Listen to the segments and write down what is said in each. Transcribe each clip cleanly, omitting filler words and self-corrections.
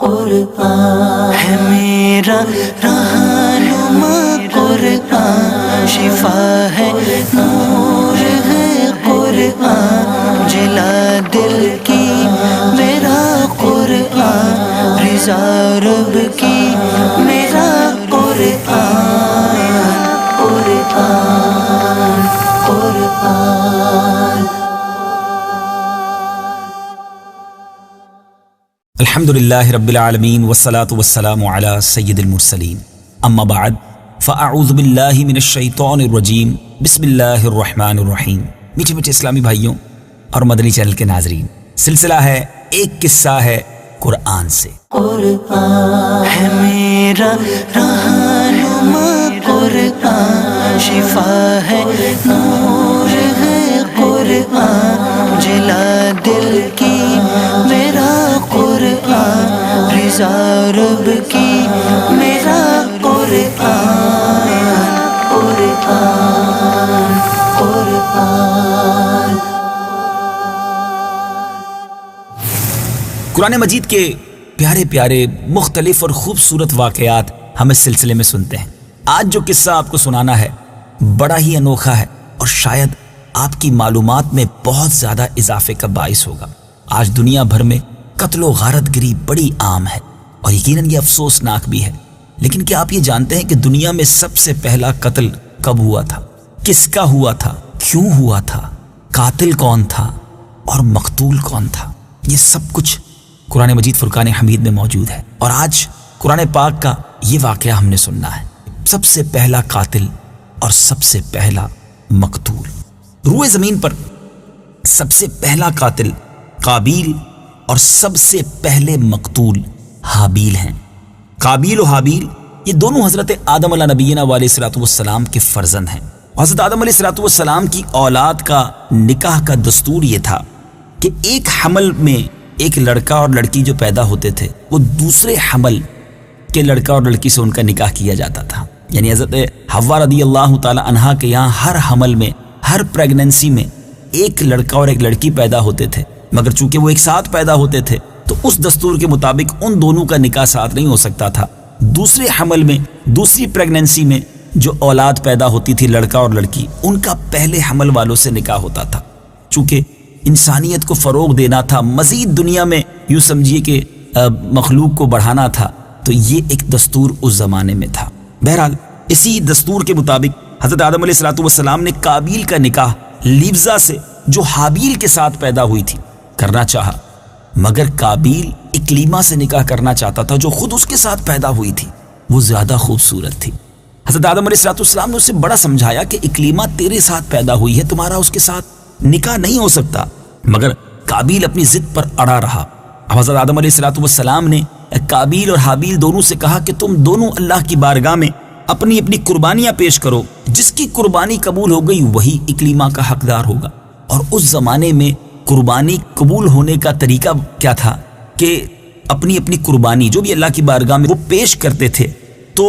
قرآن ہے میرا رہنما قرآن، شفا ہے نور ہے قرآن، جلا دل کی میرا قرآن، رضا رب کی میرا قرآن، قرآن قرآن۔ الحمدللہ رب العالمین والصلاة والسلام علی سید المرسلین، اما بعد فاعوذ باللہ من الشیطان الرجیم، بسم اللہ الرحمن الرحیم۔ میٹھے میٹھے اسلامی بھائیوں اور مدنی چینل کے ناظرین، سلسلہ ہے ایک قصہ ہے قرآن سے۔ قرآن ہے میرا رہنما قرآن، شفا ہے نور ہے قرآن، جلا دل کی میرا قرآن، رضا رب کی میرا قرآن، قرآن قرآن۔ قرآن مجید کے پیارے پیارے مختلف اور خوبصورت واقعات ہم اس سلسلے میں سنتے ہیں۔ آج جو قصہ آپ کو سنانا ہے بڑا ہی انوکھا ہے اور شاید آپ کی معلومات میں بہت زیادہ اضافے کا باعث ہوگا۔ آج دنیا بھر میں قتل و غارت گری بڑی عام ہے اور یقیناً یہ افسوسناک بھی ہے، لیکن کیا آپ یہ جانتے ہیں کہ دنیا میں سب سے پہلا قتل کب ہوا تھا، کس کا ہوا تھا، کیوں ہوا تھا، قاتل کون تھا اور مقتول کون تھا؟ یہ سب کچھ قرآن مجید فرقان حمید میں موجود ہے، اور آج قرآن پاک کا یہ واقعہ ہم نے سننا ہے۔ سب سے پہلا قاتل اور سب سے پہلا مقتول۔ روئے زمین پر سب سے پہلا قاتل قابیل اور سب سے پہلے مقتول حابیل ہیں۔ قابیل و حابیل یہ دونوں حضرت آدم علیہ نبینا علیہ الصلوۃ والسلام کے فرزند ہیں۔ حضرت آدم علیہ الصلوۃ والسلام کی اولاد کا نکاح کا دستور یہ تھا کہ ایک حمل میں ایک لڑکا اور لڑکی جو پیدا ہوتے تھے وہ دوسرے حمل کے لڑکا اور لڑکی سے ان کا نکاح کیا جاتا تھا۔ یعنی حضرت حوا رضی اللہ تعالی عنہا کے یہاں ہر حمل میں، ہر پریگننسی میں ایک لڑکا اور ایک لڑکی پیدا ہوتے تھے، مگر چونکہ وہ ایک ساتھ پیدا ہوتے تھے تو اس دستور کے مطابق ان دونوں کا نکاح ساتھ نہیں ہو سکتا تھا۔ دوسرے حمل میں، دوسری پریگننسی میں جو اولاد پیدا ہوتی تھی لڑکا اور لڑکی، ان کا پہلے حمل والوں سے نکاح ہوتا تھا۔ چونکہ انسانیت کو فروغ دینا تھا، مزید دنیا میں یوں سمجھیے کہ مخلوق کو بڑھانا تھا، تو یہ ایک دستور اس زمانے میں تھا۔ بہرحال اسی دستور کے مطابق حضرت آدم علیہ الصلوۃ والسلام نے قابیل کا نکاح لیوزا سے جو حابیل کے ساتھ پیدا ہوئی تھی کرنا چاہا، مگر قابیل اکلیما سے نکاح کرنا چاہتا تھا جو خود اس کے ساتھ پیدا ہوئی تھی، وہ زیادہ خوبصورت تھی۔ حضرت آدم علیہ الصلوۃ والسلام نے اسے بڑا سمجھایا کہ اکلیما تیرے ساتھ پیدا ہوئی ہے، تمہارا اس کے ساتھ نکاح نہیں ہو سکتا، مگر قابیل اپنی ضد پر اڑا رہا۔ حضرت آدم علیہ الصلوۃ والسلام نے قابیل اور حابیل دونوں سے کہا کہ تم دونوں اللہ کی بارگاہ میں اپنی اپنی قربانیاں پیش کرو، جس کی قربانی قبول ہو گئی وہی اکلیما کا حقدار ہوگا۔ اور اس زمانے میں قربانی قبول ہونے کا طریقہ کیا تھا کہ اپنی اپنی قربانی جو بھی اللہ کی بارگاہ میں وہ پیش کرتے تھے تو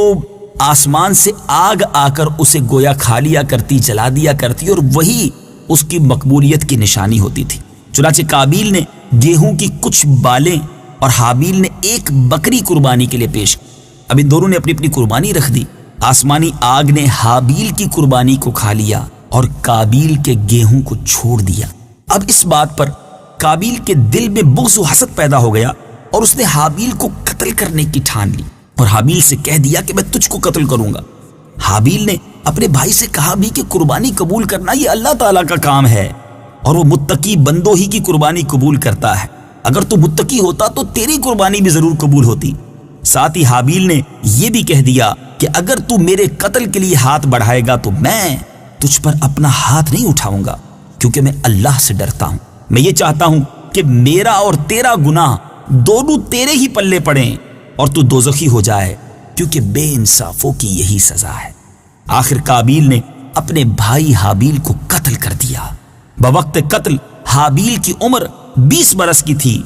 آسمان سے آگ آ کر اسے گویا کھا لیا کرتی، جلا دیا کرتی، اور وہی اس کی مقبولیت کی نشانی ہوتی تھی۔ چنانچہ قابیل نے گیہوں کی کچھ بالیں اور حابیل نے ایک بکری قربانی کے لیے پیش کی۔ اب ان دونوں نے اپنی اپنی قربانی رکھ دی۔ آسمانی آگ نے حابیل کی قربانی کو کھا لیا اور قابیل کے گیہوں کو چھوڑ دیا۔ اب اس بات پر قابیل کے دل میں بغض و حسد پیدا ہو گیا اور اس نے حابیل کو قتل کرنے کی ٹھان لی اور حابیل سے کہہ دیا کہ میں تجھ کو قتل کروں گا۔ حابیل نے اپنے بھائی سے کہا بھی کہ قربانی قبول کرنا یہ اللہ تعالیٰ کا کام ہے اور وہ متقی بندوں ہی کی قربانی قبول کرتا ہے، اگر تو متقی ہوتا تو تیری قربانی بھی ضرور قبول ہوتی۔ ساتھ ہی حابیل نے یہ بھی کہہ دیا کہ اگر تو میرے قتل کے لیے ہاتھ بڑھائے گا تو میں تجھ پر اپنا ہاتھ نہیں اٹھاؤں گا، کیونکہ میں اللہ سے ڈرتا ہوں۔ میں یہ چاہتا ہوں کہ میرا اور تیرا گناہ دونوں تیرے ہی پلے پڑیں اور تو دوزخی ہو جائے، کیونکہ بے انصافوں کی یہی سزا ہے۔ آخر قابیل نے اپنے بھائی حابیل کو قتل کر دیا۔ بوقت قتل حابیل کی عمر 20 برس کی تھی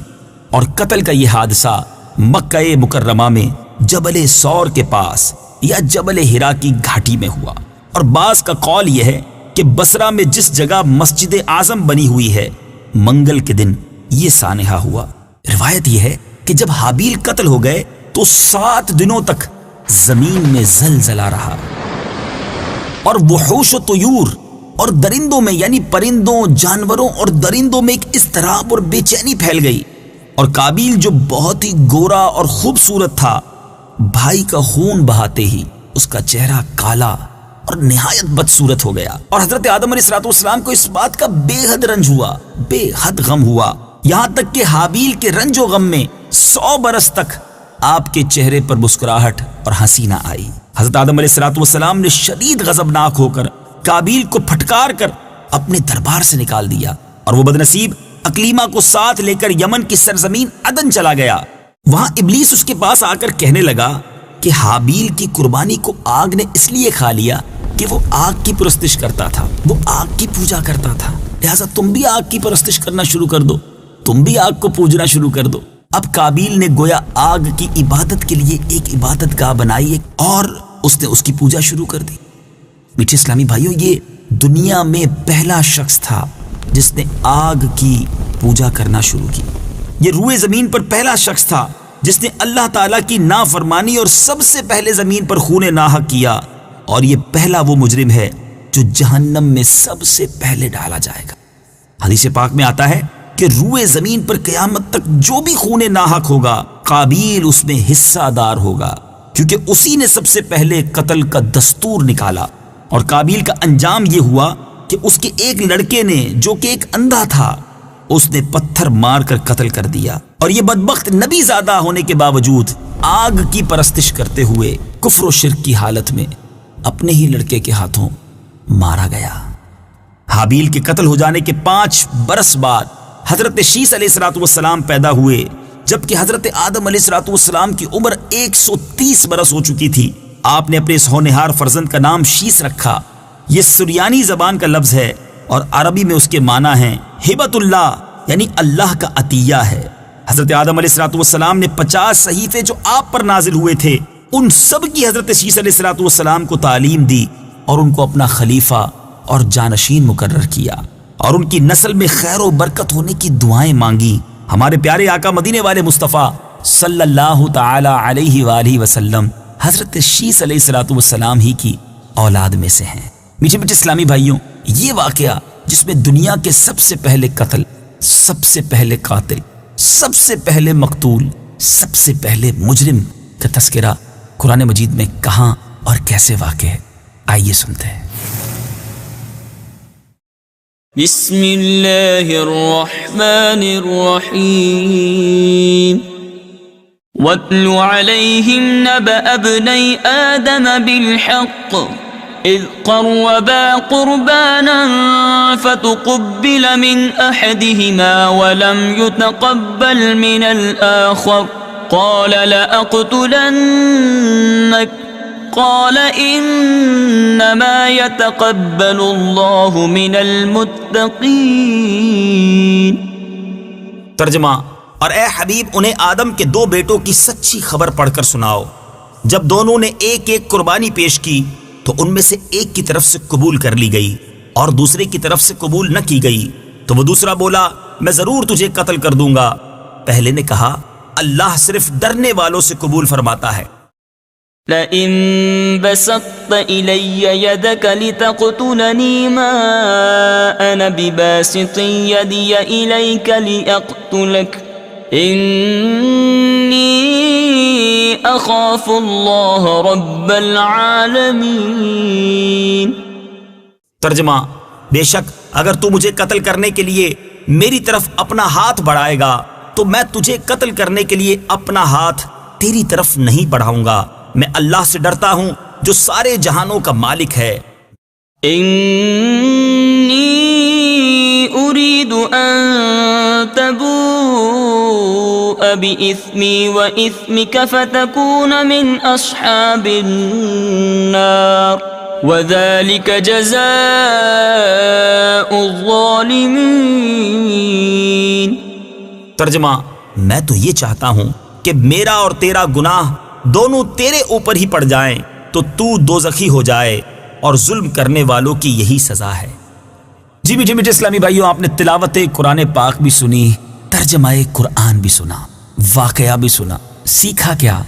اور قتل کا یہ حادثہ مکہ مکرمہ میں جبل سور کے پاس یا جبل ہرا کی گھاٹی میں ہوا، اور بعض کا قول یہ ہے کہ بصرہ میں جس جگہ مسجد اعظم بنی ہوئی ہے منگل کے دن یہ سانحہ ہوا۔ روایت یہ ہے کہ جب حابیل قتل ہو گئے تو 7 دنوں تک زمین میں زلزلہ رہا، اور وحوش و طیور اور درندوں میں یعنی پرندوں، جانوروں اور درندوں میں ایک اضطراب اور بے چینی پھیل گئی، اور قابیل جو بہت ہی گورا اور خوبصورت تھا، بھائی کا خون بہاتے ہی اس کا چہرہ کالا اور نہایت بدصورت ہو گیا، اور حضرت آدم علیہ السلام کو اس بات کا بے حد رنج ہوا، بے حد غم ہوا، یہاں تک کہ حابیل کے رنج و غم میں 100 برس تک آپ کے چہرے پر مسکراہٹ اور ہنسی نہ آئی۔ حضرت آدم علیہ السلام نے شدید غضبناک ہو کر قابیل کو پھٹکار کر اپنے دربار سے نکال دیا، اور وہ بدنصیب اقلیمہ کو ساتھ لے کر یمن کی سرزمین عدن چلا گیا۔ وہاں ابلیس اس کے پاس آ کر کہنے لگا کہ حابیل کی قربانی کو آگ نے اس لیے کھا لیا کہ وہ آگ کی پرستش کرتا تھا، وہ آگ کی پوجا کرتا تھا، لہٰذا تم بھی آگ کی پرستش کرنا شروع کر دو، تم بھی آگ کو پوجنا شروع کر دو۔ اب قابیل نے گویا آگ کی عبادت کے لیے ایک عبادت گاہ بنائی اور اس نے اس کی پوجا شروع کر دی۔ میٹھے اسلامی بھائیوں، یہ دنیا میں پہلا شخص تھا جس نے آگ کی پوجا کرنا شروع کی۔ یہ روئے زمین پر پہلا شخص تھا جس نے اللہ تعالیٰ کی نافرمانی اور سب سے پہلے زمین پر خون ناحق کیا، اور یہ پہلا وہ مجرم ہے جو جہنم میں سب سے پہلے ڈالا جائے گا۔ حدیث پاک میں آتا ہے کہ روئے زمین پر قیامت تک جو بھی خون ناحق ہوگا، قابیل اس میں حصہ دار ہوگا، کیونکہ اسی نے سب سے پہلے قتل کا دستور نکالا۔ اور قابیل کا انجام یہ ہوا کہ اس کے ایک لڑکے نے جو کہ ایک اندھا تھا، اس نے پتھر مار کر قتل کر دیا، اور یہ بدبخت نبی زادہ ہونے کے باوجود آگ کی پرستش کرتے ہوئے کفر و شرک کی حالت میں اپنے ہی لڑکے کے ہاتھوں مارا گیا۔ حابیل کے قتل ہو جانے کے 5 برس بعد حضرت شیس علیہ السلام پیدا ہوئے، جبکہ حضرت آدم علیہ السلام کی عمر 130 برس ہو چکی تھی۔ آپ نے اپنے اس ہونہار فرزند کا نام شیس رکھا۔ یہ سریانی زبان کا لفظ ہے اور عربی میں اس کے معنی ہیں ہبۃ اللہ، یعنی اللہ کا عطیہ ہے۔ حضرت آدم علیہ السلام نے 50 صحیفے جو آپ پر نازل ہوئے تھے، ان سب کی حضرت شیس علیہ السلام کو تعلیم دی اور ان کو اپنا خلیفہ اور جانشین مقرر کیا، اور ان کی نسل میں خیر و برکت ہونے کی دعائیں مانگی۔ ہمارے پیارے آقا مدینے والے مصطفیٰ صلی اللہ تعالی علیہ وآلہ وسلم حضرت شیس علیہ السلام ہی کی اولاد میں سے ہیں۔ میٹھے میٹھے اسلامی بھائیوں، یہ واقعہ جس میں دنیا کے سب سے پہلے قتل، سب سے پہلے قاتل، سب سے پہلے مقتول، سب سے پہلے مجرم کا تذکرہ قرآن مجید میں کہاں اور کیسے واقع ہے، آئیے سنتے ہیں۔ بسم اللہ الرحمن الرحیم وَاتْلُ عَلَيْهِمْ نَبَأَ ابْنَيْ آدَمَ بِالْحَقِّ إِذْ قَرَّبَا قُرْبَانًا فَتُقُبِّلَ مِنْ أَحَدِهِمَا وَلَمْ يُتَقَبَّلْ مِنَ الْآخَرِ قَالَ لَأَقْتُلَنَّكَ قَالَ إِنَّمَا يَتَقَبَّلُ اللَّهُ مِنَ الْمُتَّقِينَ۔ ترجمہ: اور اے حبیب انہیں آدم کے 2 بیٹوں کی سچی خبر پڑھ کر سناؤ۔ جب دونوں نے ایک ایک قربانی پیش کی تو ان میں سے ایک کی طرف سے قبول کر لی گئی اور دوسرے کی طرف سے قبول نہ کی گئی، تو وہ دوسرا بولا میں ضرور تجھے قتل کر دوں گا۔ پہلے نے کہا اللہ صرف ڈرنے والوں سے قبول فرماتا ہے۔ لَئِن بَسَطتَ إِلَيَّ يَدَكَ لِتَقْتُلَنِي مَا أَنَا بِبَاسِطٍ يَدِيَ إِلَيْكَ لِأَقْتُلَكَ إِنِّي أَخَافُ اللَّهَ رَبَّ الْعَالَمِينَ۔ ترجمہ: بے شک اگر تو مجھے قتل کرنے کے لیے میری طرف اپنا ہاتھ بڑھائے گا تو میں تجھے قتل کرنے کے لیے اپنا ہاتھ تیری طرف نہیں بڑھاؤں گا۔ میں اللہ سے ڈرتا ہوں جو سارے جہانوں کا مالک ہے۔ انی اريد ان تبوء بإثمي وإثمك فتكون من اصحاب النار وذلك جزاء الظالمین۔ ترجمہ: میں تو یہ چاہتا ہوں کہ میرا اور تیرا گناہ دونوں تیرے اوپر ہی پڑ جائیں تو تو دوزخی ہو جائے، اور ظلم کرنے والوں کی یہی سزا ہے۔ جی میٹھے میٹھے اسلامی بھائیوں، آپ نے تلاوت قرآن پاک بھی سنی، ترجمہ قرآن بھی سنا۔ واقعہ بھی سنا، سیکھا کیا؟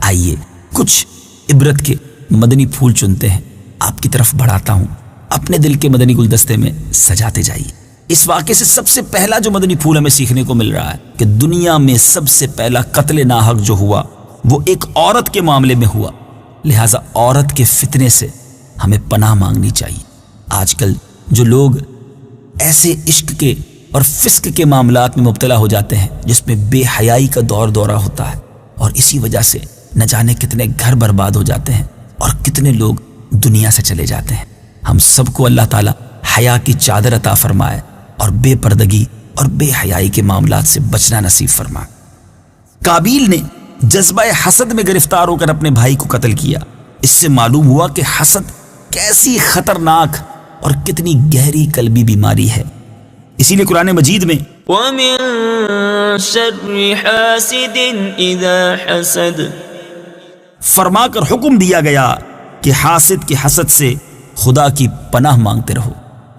آئیے کچھ عبرت کے مدنی پھول چنتے ہیں، آپ کی طرف بڑھاتا ہوں، اپنے دل کے مدنی گلدستے میں سجاتے جائیے۔ اس واقعے سے سب سے پہلا جو مدنی پھول ہمیں سیکھنے کو مل رہا ہے کہ دنیا میں سب سے پہلا قتل ناحق جو ہوا وہ ایک عورت کے معاملے میں ہوا، لہٰذا عورت کے فتنے سے ہمیں پناہ مانگنی چاہیے۔ آج کل جو لوگ ایسے عشق کے اور فسق کے معاملات میں مبتلا ہو جاتے ہیں جس میں بے حیائی کا دور دورہ ہوتا ہے، اور اسی وجہ سے نہ جانے کتنے گھر برباد ہو جاتے ہیں اور کتنے لوگ دنیا سے چلے جاتے ہیں۔ ہم سب کو اللہ تعالیٰ حیا کی چادر عطا فرمائے اور بے پردگی اور بے حیائی کے معاملات سے بچنا نصیب فرمائے۔ قابیل نے جذبہ حسد میں گرفتار ہو کر اپنے بھائی کو قتل کیا۔ اس سے معلوم ہوا کہ حسد کیسی خطرناک اور کتنی گہری قلبی بیماری ہے۔ اسی لیے قرآن مجید میں وَمِن شَرِّ حَاسِدٍ إِذَا حَسَدَ فرما کر حکم دیا گیا کہ حاسد کے حسد سے خدا کی پناہ مانگتے رہو،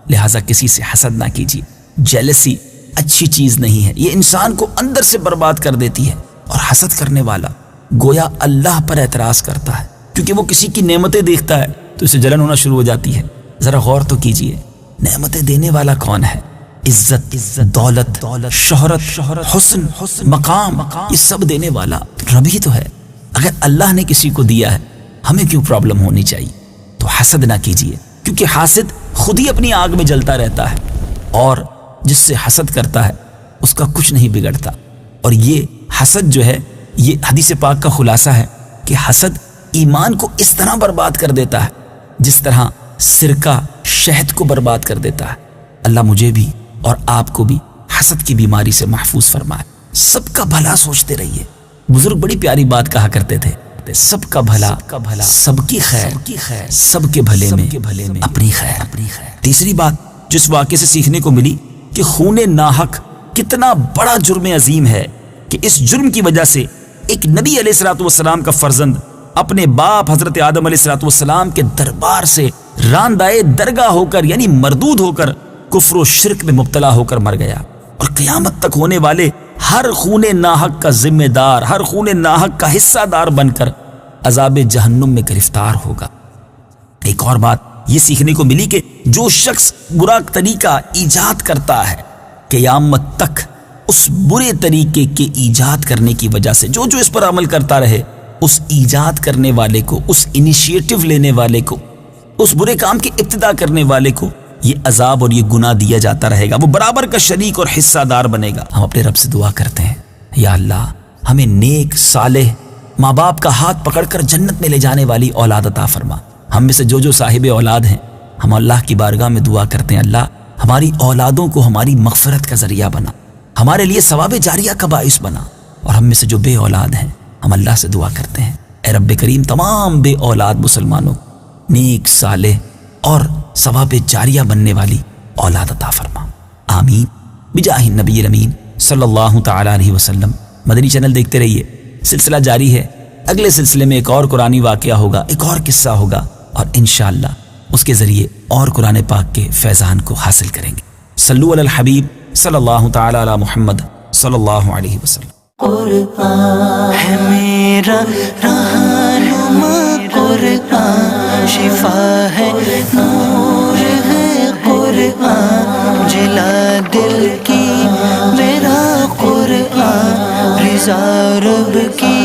لہٰذا کسی سے حسد نہ کیجیے۔ جیلسی اچھی چیز نہیں ہے، یہ انسان کو اندر سے برباد کر دیتی ہے، اور حسد کرنے والا گویا اللہ پر اعتراض کرتا ہے، کیونکہ وہ کسی کی نعمتیں دیکھتا ہے تو اسے جلن ہونا شروع ہو جاتی ہے۔ ذرا غور تو کیجیے، نعمتیں دینے والا کون ہے؟ عزت، دولت، شہرت، حسن، مقام، یہ سب دینے والا رب ہی تو ہے۔ اگر اللہ نے کسی کو دیا ہے ہمیں کیوں پرابلم ہونی چاہیے؟ تو حسد نہ کیجیے، کیونکہ حاسد خود ہی اپنی آگ میں جلتا رہتا ہے، اور جس سے حسد کرتا ہے اس کا کچھ نہیں بگڑتا۔ اور یہ حسد جو ہے، یہ حدیث پاک کا خلاصہ ہے کہ حسد ایمان کو اس طرح برباد کر دیتا ہے جس طرح سرکہ شہد کو برباد کر دیتا ہے۔ اللہ مجھے بھی اور آپ کو بھی حسد کی بیماری سے محفوظ فرمائے۔ سب کا بھلا سوچتے رہیے۔ بزرگ بڑی پیاری بات کہا کرتے تھے، سب کا بھلا، سب کی خیر، سب کے بھلے میں اپنی خیر۔ تیسری بات جو اس واقعے سے سیکھنے کو ملی کہ خون ناحق کتنا بڑا جرم عظیم ہے، کہ اس جرم کی وجہ سے ایک نبی علیہ الصلوۃ والسلام کا فرزند اپنے باپ حضرت آدم علیہ الصلوۃ والسلام کے دربار سے راندائے درگاہ ہو کر، یعنی مردود ہو کر، کفر و شرک میں مبتلا ہو کر مر گیا، اور قیامت تک ہونے والے ہر خون ناحق کا ذمہ دار، ہر خون ناحق کا حصہ دار بن کر عذاب جہنم میں گرفتار ہوگا۔ ایک اور بات یہ سیکھنے کو ملی کہ جو شخص برا طریقہ ایجاد کرتا ہے، قیامت تک اس برے طریقے کے ایجاد کرنے کی وجہ سے جو اس پر عمل کرتا رہے، اس ایجاد کرنے والے کو، اس انیشیٹو لینے والے کو، اس برے کام کی ابتدا کرنے والے کو یہ عذاب اور یہ گناہ دیا جاتا رہے گا، وہ برابر کا شریک اور حصہ دار بنے گا۔ ہم اپنے رب سے دعا کرتے ہیں، یا اللہ ہمیں نیک، صالح، ماں باپ کا ہاتھ پکڑ کر جنت میں لے جانے والی اولاد عطا فرما۔ ہم میں سے جو صاحب اولاد ہیں، ہم اللہ کی بارگاہ میں دعا کرتے ہیں، اللہ ہماری اولادوں کو ہماری مغفرت کا ذریعہ بنا، ہمارے لیے ثواب جاریہ کا باعث بنا۔ اور ہم میں سے جو بے اولاد ہیں، ہم اللہ سے دعا کرتے ہیں، اے رب کریم تمام بے اولاد مسلمانوں نیک، صالح اور ثواب جاریہ بننے والی اولاد عطا فرما، آمین بجاہ النبی الامین صلی اللہ تعالی علیہ وسلم۔ مدنی چینل دیکھتے رہیے، سلسلہ جاری ہے۔ اگلے سلسلے میں ایک اور قرآنی واقعہ ہوگا، ایک اور قصہ ہوگا، اور انشاءاللہ اس کے ذریعے اور قرآن پاک کے فیضان کو حاصل کریں گے۔ صلو علی الحبیب صلی اللہ تعالی علی محمد صلی اللہ علیہ وسلم۔ قرآن ہے میرا رہنما، قرآن شفا ہے، نور ہے قرآن، جلا دل کی میرا قرآن، رضا رب کی